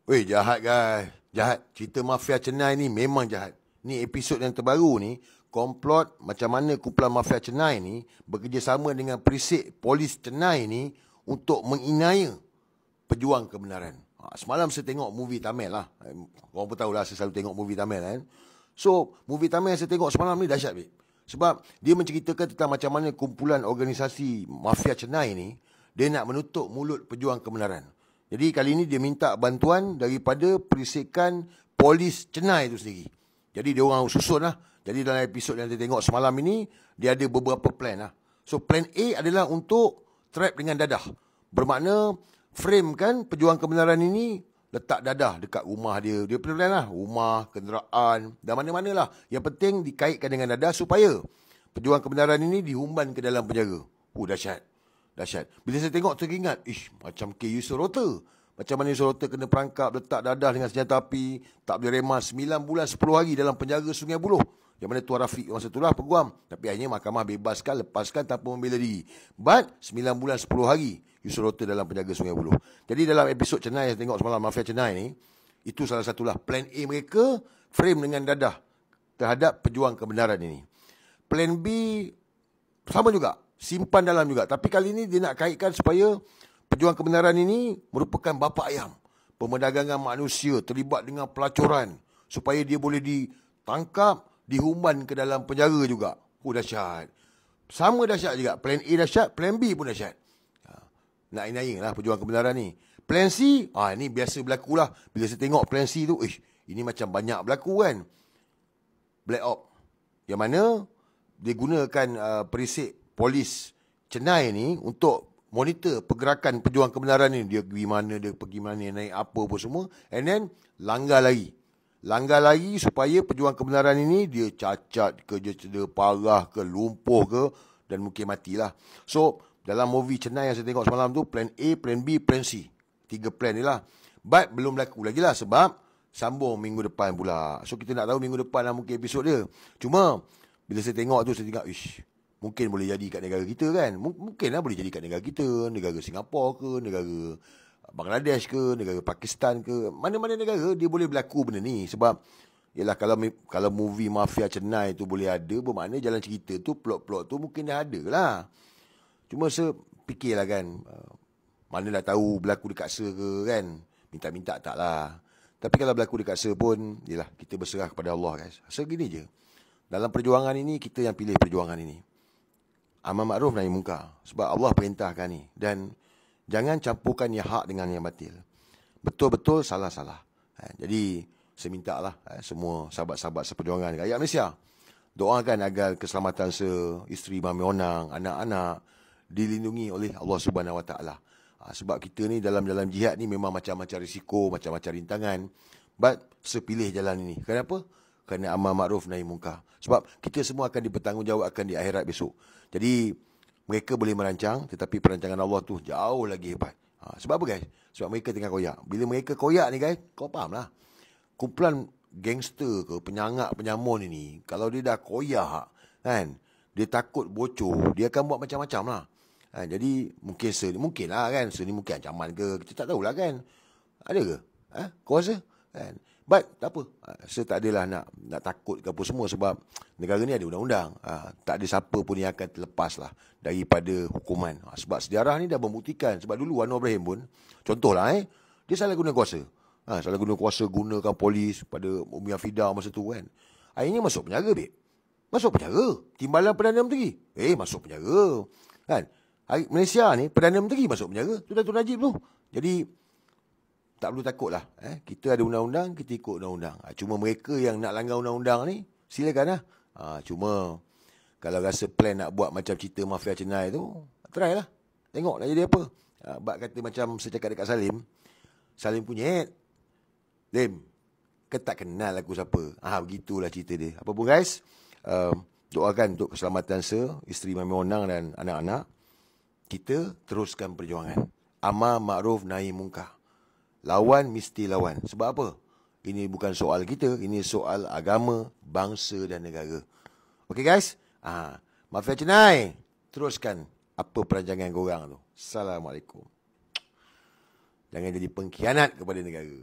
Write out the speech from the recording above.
Weh, jahat guys. Jahat. Cerita Mafia Chennai ni memang jahat. Ni episod yang terbaru ni, komplot macam mana kumpulan Mafia Chennai ni bekerjasama dengan perisik polis Chennai ni untuk menginaya pejuang kebenaran. Semalam saya tengok movie Tamil lah. Korang pun tahulah saya selalu tengok movie Tamil kan. So, movie Tamil yang saya tengok semalam ni dahsyat, babe. Sebab dia menceritakan tentang macam mana kumpulan organisasi Mafia Chennai ni, dia nak menutup mulut pejuang kebenaran. Jadi kali ini dia minta bantuan daripada perisikan polis Chennai itu sendiri. Jadi dia orang susun lah. Jadi dalam episod yang saya tengok semalam ini, dia ada beberapa plan lah. So plan A adalah untuk trap dengan dadah. Bermakna frame kan pejuang kebenaran ini, letak dadah dekat rumah dia. Dia plan lah. Rumah, kenderaan dan mana-mana lah. Yang penting dikaitkan dengan dadah supaya pejuang kebenaran ini dihumban ke dalam penjara. Dahsyat. Dahsyat. Bila saya tengok teringat, macam K. Yusorota. Macam mana Yusorota kena perangkap, letak dadah dengan senjata api, tak boleh remas 9 bulan 10 hari dalam penjara Sungai Buloh. Yang mana Tuan Rafiq masa itulah peguam. Tapi akhirnya mahkamah bebaskan, lepaskan tanpa membela diri. But 9 bulan 10 hari Yusorota dalam penjara Sungai Buloh. Jadi dalam episod Chennai yang tengok semalam, Mafia Chennai ni, itu salah satulah plan A mereka, frame dengan dadah terhadap pejuang kebenaran ini. Plan B sama juga, simpan dalam juga. Tapi kali ini dia nak kaitkan supaya pejuang kebenaran ini merupakan bapa ayam pemerdagangan manusia, terlibat dengan pelacuran, supaya dia boleh ditangkap, dihumban ke dalam penjara juga. Dahsyat. Sama dahsyat juga. Plan A dahsyat, plan B pun dahsyat. Nak inai lah pejuang kebenaran ni. Plan C, ini biasa berlaku lah. Bila saya tengok plan C tu, ini macam banyak berlaku kan. Black Ops. Yang mana dia gunakan perisik polis Chennai ni untuk monitor pergerakan pejuang kebenaran ni. Dia pergi mana, naik apa pun semua. And then, langgar lagi. Langgar lagi supaya pejuang kebenaran ini dia cacat ke, dia cedera parah ke, lumpuh ke, dan mungkin matilah. So, dalam movie Chennai yang saya tengok semalam tu, plan A, plan B, plan C. 3 plan ni lah. But, belum berlaku lagi lah sebab sambung minggu depan pula. So, kita nak tahu minggu depan lah mungkin episod dia. Cuma, bila saya tengok tu, saya tengok, mungkin boleh jadi kat negara kita kan. Mungkin lah boleh jadi kat negara kita, negara Singapura ke, negara Bangladesh ke, negara Pakistan ke, mana-mana negara dia boleh berlaku benda ni. Sebab yalah, kalau movie Mafia Chennai tu boleh ada, bermakna jalan cerita tu, plot-plot tu mungkin dah ada lah. Cuma saya fikirlah kan, mana dah tahu berlaku dekat Ser ke kan. Minta-minta tak lah. Tapi kalau berlaku dekat Ser pun, yalah, kita berserah kepada Allah guys. Segini je. Dalam perjuangan ini, kita yang pilih perjuangan ini. Amar ma'ruf nahi munkar. Sebab Allah perintahkan ni. Dan jangan campurkan yang hak dengan yang batil. Betul-betul salah-salah. Jadi, saya minta lah semua sahabat-sahabat seperjuangan rakyat Malaysia, doakan agar keselamatan isteri Mami Onang, anak-anak dilindungi oleh Allah Subhanahu Wa Taala. Sebab kita ni dalam jihad ni memang macam-macam risiko, macam-macam rintangan. But, sepilih jalan ini. Kenapa? Kerana amar ma'ruf nahi munkar. Sebab kita semua akan dipertanggungjawabkan di akhirat besok. Jadi, mereka boleh merancang, tetapi perancangan Allah tu jauh lagi hebat. Sebab apa guys? Sebab mereka tengah koyak. Bila mereka koyak ni guys, kau faham lah. Kumpulan gangster ke, penyangak-penyamun ini, kalau dia dah koyak, kan, dia takut bocor, dia akan buat macam-macam lah. Jadi, mungkin lah kan, ni mungkin ancaman ke, kita tak tahulah kan. Ada ke? Kau rasa? Kan? But tak apa, saya tak adalah nak takut ke apa semua. Sebab negara ni ada undang-undang. Tak ada siapa pun yang akan terlepas lah daripada hukuman. Sebab sejarah ni dah membuktikan. Sebab dulu Anwar Ibrahim pun, contohlah dia salah guna kuasa. Salah guna kuasa, gunakan polis pada Umi Hafidah masa tu kan. Akhirnya masuk penjara, babe. Masuk penjara. Timbalan Perdana Menteri. Masuk penjara. Kan? Malaysia ni, Perdana Menteri masuk penjara. Tu Datuk Najib tu. Jadi, tak perlu takut lah. Kita ada undang-undang, kita ikut undang-undang. Cuma mereka yang nak langgar undang-undang ni, silakan lah. Cuma, kalau rasa plan nak buat macam cerita Mafia Chennai tu, try lah. Tengok nak jadi apa. Bak kata macam saya cakap dekat Salim punya, Lim, kau tak kenal aku siapa. Begitulah cerita dia. Apa pun guys, doakan untuk keselamatan isteri Mami Onang dan anak-anak. Kita teruskan perjuangan. Amar ma'ruf nahi munkar. Lawan mesti lawan. Sebab apa? Ini bukan soal kita. Ini soal agama, bangsa dan negara. Okay guys? Mafia Chennai, teruskan apa perancangan korang tu. Assalamualaikum. Jangan jadi pengkhianat kepada negara.